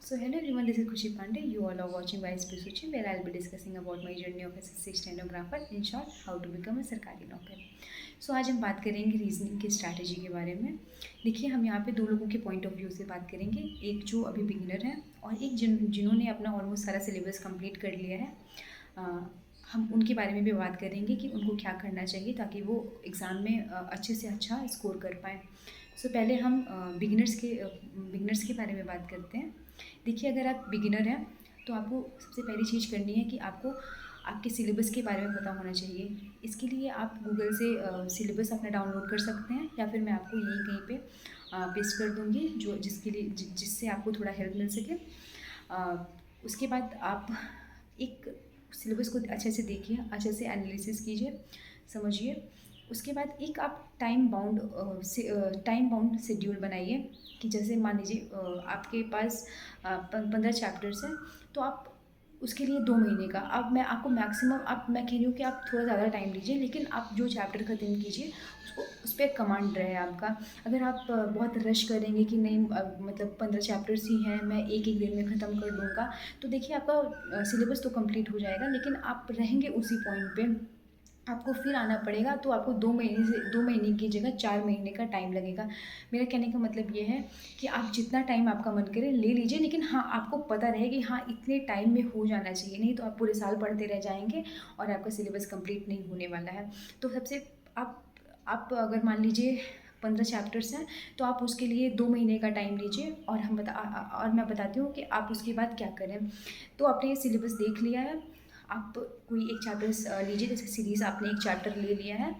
So hello everyone, this is Khushi Pandey. You all are watching Wise Prisuchi, where I'll be discussing about my journey of SSC stenographer. In short, how to become a सरकारी नौकर. So आज हम बात करेंगे reasoning की strategy के बारे में. देखिए, हम यहाँ पे दो लोगों के पॉइंट ऑफ व्यू से बात करेंगे. एक जो अभी बिगिनर है और एक जिन्होंने अपना ऑलमोस्ट सारा सिलेबस कंप्लीट कर लिया है. हम उनके बारे में भी बात करेंगे कि उनको क्या करना चाहिए ताकि वो एग्ज़ाम में अच्छे से अच्छा स्कोर कर पाएँ. सो पहले हम बिगिनर्स के बारे में बात करते हैं. देखिए, अगर आप बिगिनर हैं तो आपको सबसे पहली चीज़ करनी है कि आपको आपके सिलेबस के बारे में पता होना चाहिए. इसके लिए आप गूगल से सिलेबस अपना डाउनलोड कर सकते हैं या फिर मैं आपको यहीं कहीं पे पेस्ट कर दूँगी जो जिससे आपको थोड़ा हेल्प मिल सके. उसके बाद आप एक सिलेबस को अच्छे से देखिए, अच्छे से एनालिसिस कीजिए, समझिए. उसके बाद एक आप टाइम बाउंड शेड्यूल बनाइए कि जैसे मान लीजिए आपके पास 15 चैप्टर्स हैं तो आप उसके लिए 2 महीने का मैं आपको मैक्सिमम मैं कह रही हूँ कि आप थोड़ा ज़्यादा टाइम लीजिए, लेकिन आप जो चैप्टर ख़त्म कीजिए उसको उस पर कमांड रहे आपका. अगर आप बहुत रश करेंगे कि नहीं मतलब 15 चैप्टर्स ही हैं, मैं एक एक दिन में ख़त्म कर दूँगा, तो देखिए आपका सिलेबस तो कंप्लीट हो जाएगा लेकिन आप रहेंगे उसी पॉइंट पे. आपको फिर आना पड़ेगा तो आपको 2 महीने की जगह 4 महीने का टाइम लगेगा. मेरा कहने का मतलब ये है कि आप जितना टाइम आपका मन करे ले लीजिए, लेकिन हाँ, आपको पता रहे कि हाँ इतने टाइम में हो जाना चाहिए, नहीं तो आप पूरे साल पढ़ते रह जाएंगे और आपका सिलेबस कंप्लीट नहीं होने वाला है. तो सबसे आप अगर मान लीजिए 15 चैप्टर्स हैं तो आप उसके लिए 2 महीने का टाइम लीजिए और मैं बताती हूँ कि आप उसके बाद क्या करें. तो आपने ये सिलेबस देख लिया है, आप कोई एक चैप्टर लीजिए. जैसे सीरीज़ आपने एक चैप्टर ले लिया है,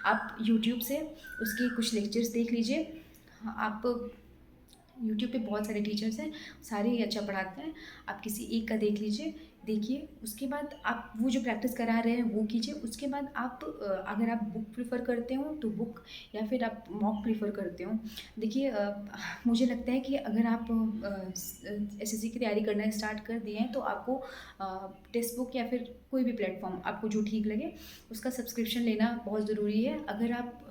आप यूट्यूब से उसके कुछ लेक्चर्स देख लीजिए. आप यूट्यूब पे बहुत सारे टीचर्स हैं, सारे ही अच्छा पढ़ाते हैं. आप किसी एक का देख लीजिए, देखिए. उसके बाद आप वो जो प्रैक्टिस करा रहे हैं वो कीजिए. उसके बाद आप अगर आप बुक प्रेफर करते हो तो बुक, या फिर आप मॉक प्रेफर करते हो. देखिए, मुझे लगता है कि अगर आप एसएससी की तैयारी करना स्टार्ट कर दिए हैं तो आपको टेक्स्ट बुक या फिर कोई भी प्लेटफॉर्म आपको जो ठीक लगे उसका सब्सक्रिप्शन लेना बहुत ज़रूरी है. अगर आप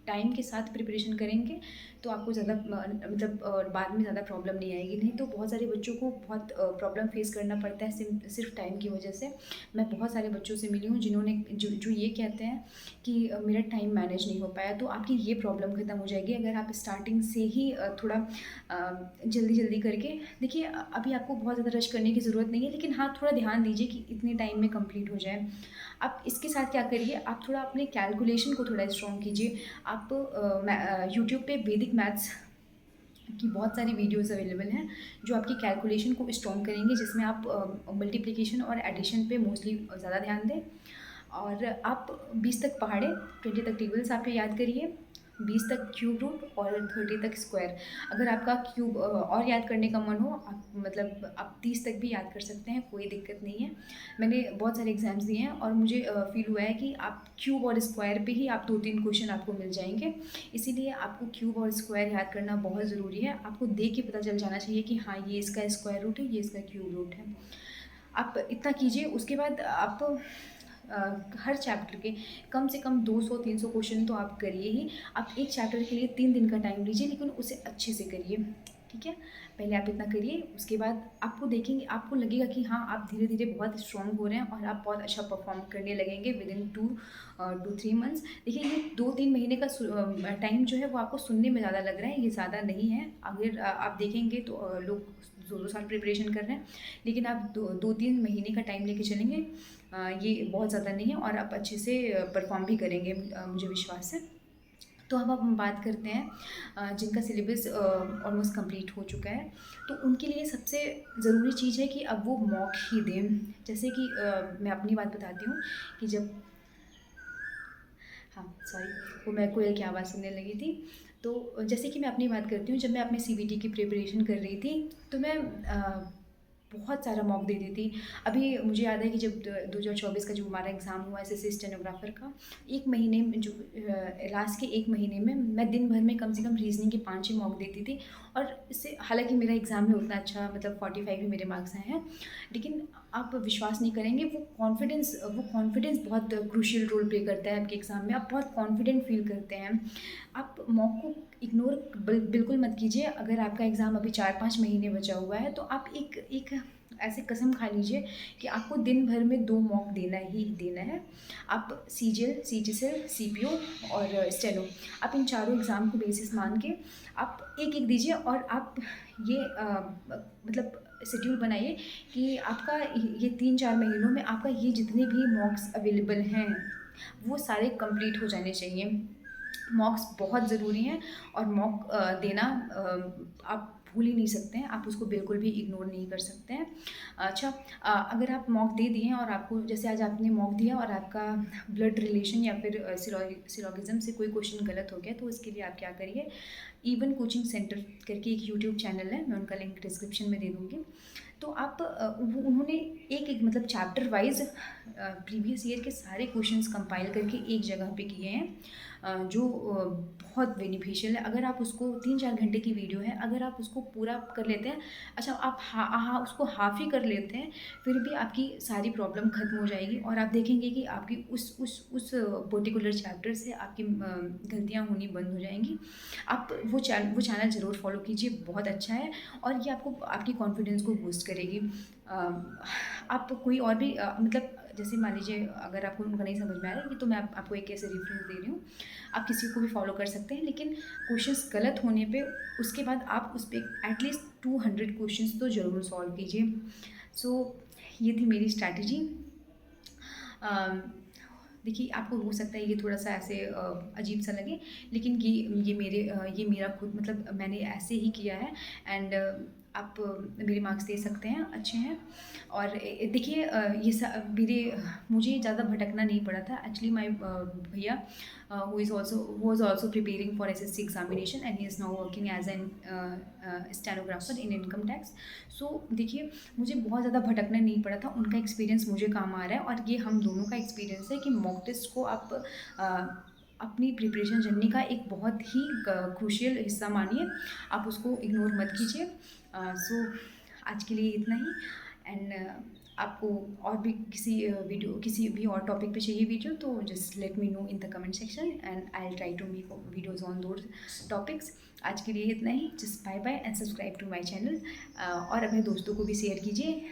टाइम के साथ प्रिपरेशन करेंगे तो आपको ज़्यादा मतलब बाद में ज़्यादा प्रॉब्लम नहीं आएगी. नहीं तो बहुत सारे बच्चों को बहुत प्रॉब्लम फेस करना पड़ता है सिर्फ टाइम की वजह से. मैं बहुत सारे बच्चों से मिली हूँ जिन्होंने जो ये कहते हैं कि मेरा टाइम मैनेज नहीं हो पाया. तो आपकी ये प्रॉब्लम ख़त्म हो जाएगी अगर आप स्टार्टिंग से ही थोड़ा जल्दी जल्दी करके. देखिए, अभी आपको बहुत ज़्यादा रश करने की ज़रूरत नहीं है, लेकिन हाँ, थोड़ा ध्यान दीजिए कि इतने टाइम में कंप्लीट हो जाए. आप इसके साथ क्या करिए, आप थोड़ा अपने कैलकुलेशन को थोड़ा स्ट्रॉन्ग कीजिए. आप यूट्यूब पे वैदिक मैथ्स की बहुत सारी वीडियोस अवेलेबल हैं जो आपकी कैलकुलेशन को स्ट्रॉन्ग करेंगे, जिसमें आप मल्टीप्लिकेशन और एडिशन पे मोस्टली ज़्यादा ध्यान दें. और आप 20 तक पहाड़े, 20 तक टेबल्स आप याद करिए, 20 तक क्यूब रूट और 30 तक स्क्वायर. अगर आपका क्यूब और याद करने का मन हो, आप मतलब आप 30 तक भी याद कर सकते हैं, कोई दिक्कत नहीं है. मैंने बहुत सारे एग्जाम्स दिए हैं और मुझे फील हुआ है कि आप क्यूब और स्क्वायर पे ही आप 2-3 क्वेश्चन आपको मिल जाएंगे. इसीलिए आपको क्यूब और स्क्वायर याद करना बहुत ज़रूरी है. आपको देख के पता चल जाना चाहिए कि हाँ, ये इसका स्क्वायर रूट है, ये इसका क्यूब रूट है. आप इतना कीजिए. उसके बाद आप हर चैप्टर के कम से कम 200-300 क्वेश्चन तो आप करिए ही. आप एक चैप्टर के लिए 3 दिन का टाइम लीजिए, लेकिन उसे अच्छे से करिए, ठीक है. पहले आप इतना करिए, उसके बाद आपको देखेंगे, आपको लगेगा कि हाँ, आप धीरे धीरे बहुत स्ट्रॉन्ग हो रहे हैं और आप बहुत अच्छा परफॉर्म करने लगेंगे विदिन 2-3 मंथ्स. देखिए, ये 2-3 महीने का टाइम जो है वो आपको सुनने में ज़्यादा लग रहा है, ये ज़्यादा नहीं है. अगर आप देखेंगे तो लोग 2-2 साल प्रिपरेशन कर रहे हैं, लेकिन आप 2-3 महीने का टाइम लेके चलेंगे, ये बहुत ज़्यादा नहीं है और आप अच्छे से परफॉर्म भी करेंगे, मुझे विश्वास है. तो अब हम बात करते हैं जिनका सिलेबस ऑलमोस्ट कंप्लीट हो चुका है. तो उनके लिए सबसे ज़रूरी चीज़ है कि अब वो मॉक ही दें. जैसे कि मैं अपनी बात बताती हूँ कि जब, हाँ सॉरी, वो मैं कोयल की आवाज़ सुनने लगी थी. तो जैसे कि मैं अपनी बात करती हूँ, जब मैं अपने सीबीटी की प्रिपरेशन कर रही थी तो मैं बहुत सारा मॉक दे दी थी. अभी मुझे याद है कि जब 2024 का जो हमारा एग्ज़ाम हुआ एसएससी स्टेनोग्राफर का, एक महीने में जो लास्ट के एक महीने में मैं दिन भर में कम से कम रीजनिंग के 5-6 मॉक देती थी. और इससे हालांकि मेरा एग्ज़ाम में उतना अच्छा मतलब 45 ही मेरे मार्क्स आए हैं, लेकिन आप विश्वास नहीं करेंगे, वो कॉन्फिडेंस बहुत क्रूशियल रोल प्ले करता है आपके एग्ज़ाम में। आप बहुत कॉन्फिडेंट फील करते हैं। आप मॉक को इग्नोर बिल्कुल मत कीजिए। अगर आपका एग्ज़ाम अभी 4-5 महीने बचा हुआ है तो आप एक ऐसे कसम खा लीजिए कि आपको दिन भर में 2 मॉक देना ही देना है। आप सीजीएल, सीजीएल, सीपीओ और स्टेनो, आप इन चारों एग्ज़ाम को बेसिस मान के आप एक-एक दीजिए। और आप ये मतलब शेड्यूल बनाइए कि आपका ये 3-4 महीनों में आपका ये जितने भी मॉक्स अवेलेबल हैं, वो सारे कंप्लीट हो जाने चाहिए। मॉक्स बहुत ज़रूरी हैं और मॉक देना आप भूल ही नहीं सकते हैं, आप उसको बिल्कुल भी इग्नोर नहीं कर सकते हैं। अच्छा, अगर आप मॉक दे दिए हैं और आपको जैसे आज आपने मॉक दिया और आपका ब्लड रिलेशन या फिर सिलोगिज़म से कोई क्वेश्चन गलत हो गया, तो उसके लिए आप क्या करिए, इवन कोचिंग सेंटर करके एक यूट्यूब चैनल है, मैं उनका लिंक डिस्क्रिप्शन में दे दूँगी। तो आप उन्होंने एक मतलब चैप्टर वाइज़ प्रीवियस ईयर के सारे क्वेश्चंस कंपाइल करके एक जगह पे किए हैं, जो बहुत बेनिफिशियल है। अगर आप उसको 3-4 घंटे की वीडियो है, अगर आप उसको पूरा कर लेते हैं, अच्छा आप उसको हाफ़ ही कर लेते हैं, फिर भी आपकी सारी प्रॉब्लम ख़त्म हो जाएगी और आप देखेंगे कि आपकी उस पर्टिकुलर चैप्टर से आपकी गलतियाँ होनी बंद हो जाएँगी। आप वो चैनल ज़रूर फ़ॉलो कीजिए, बहुत अच्छा है और ये आपको आपकी कॉन्फिडेंस को बूस्ट करेगी। आप कोई और भी मतलब जैसे मान लीजिए अगर आपको उनका नहीं समझ में आ रहा है, तो मैं आपको एक ऐसे रेफ़रेंस दे रही हूँ। आप किसी को भी फ़ॉलो कर सकते हैं, लेकिन क्वेश्चंस गलत होने पे उसके बाद आप उस पे एटलीस्ट 200 क्वेश्चंस तो ज़रूर सॉल्व कीजिए। सो ये थी मेरी स्ट्रैटेजी। अ, देखिए, आपको हो सकता है ये थोड़ा-सा ऐसे अजीब-सा लगे, लेकिन ये मेरा खुद मतलब मैंने ऐसे ही किया है। एंड आप मेरे मार्क्स दे सकते हैं, अच्छे हैं। और देखिए, ये मुझे ज़्यादा भटकना नहीं पड़ा था। एक्चुअली माय भैया who was also preparing for SSC examination and he is now working as an stenographer in income tax. So देखिए, मुझे बहुत ज़्यादा भटकना नहीं पड़ा था, उनका एक्सपीरियंस मुझे काम आ रहा है और ये हम दोनों का एक्सपीरियंस है कि मॉक टेस्ट को आप अपनी प्रिपरेशन जर्नी का एक बहुत ही क्रूशियल हिस्सा मानिए, आप उसको इग्नोर मत कीजिए। सो आज के लिए इतना ही। एंड आपको और भी किसी भी और टॉपिक पे चाहिए वीडियो, तो just let me know in the comment section and I will try to make videos on those topics. आज के लिए इतना ही। Just bye bye and subscribe to my channel और अपने दोस्तों को भी शेयर कीजिए।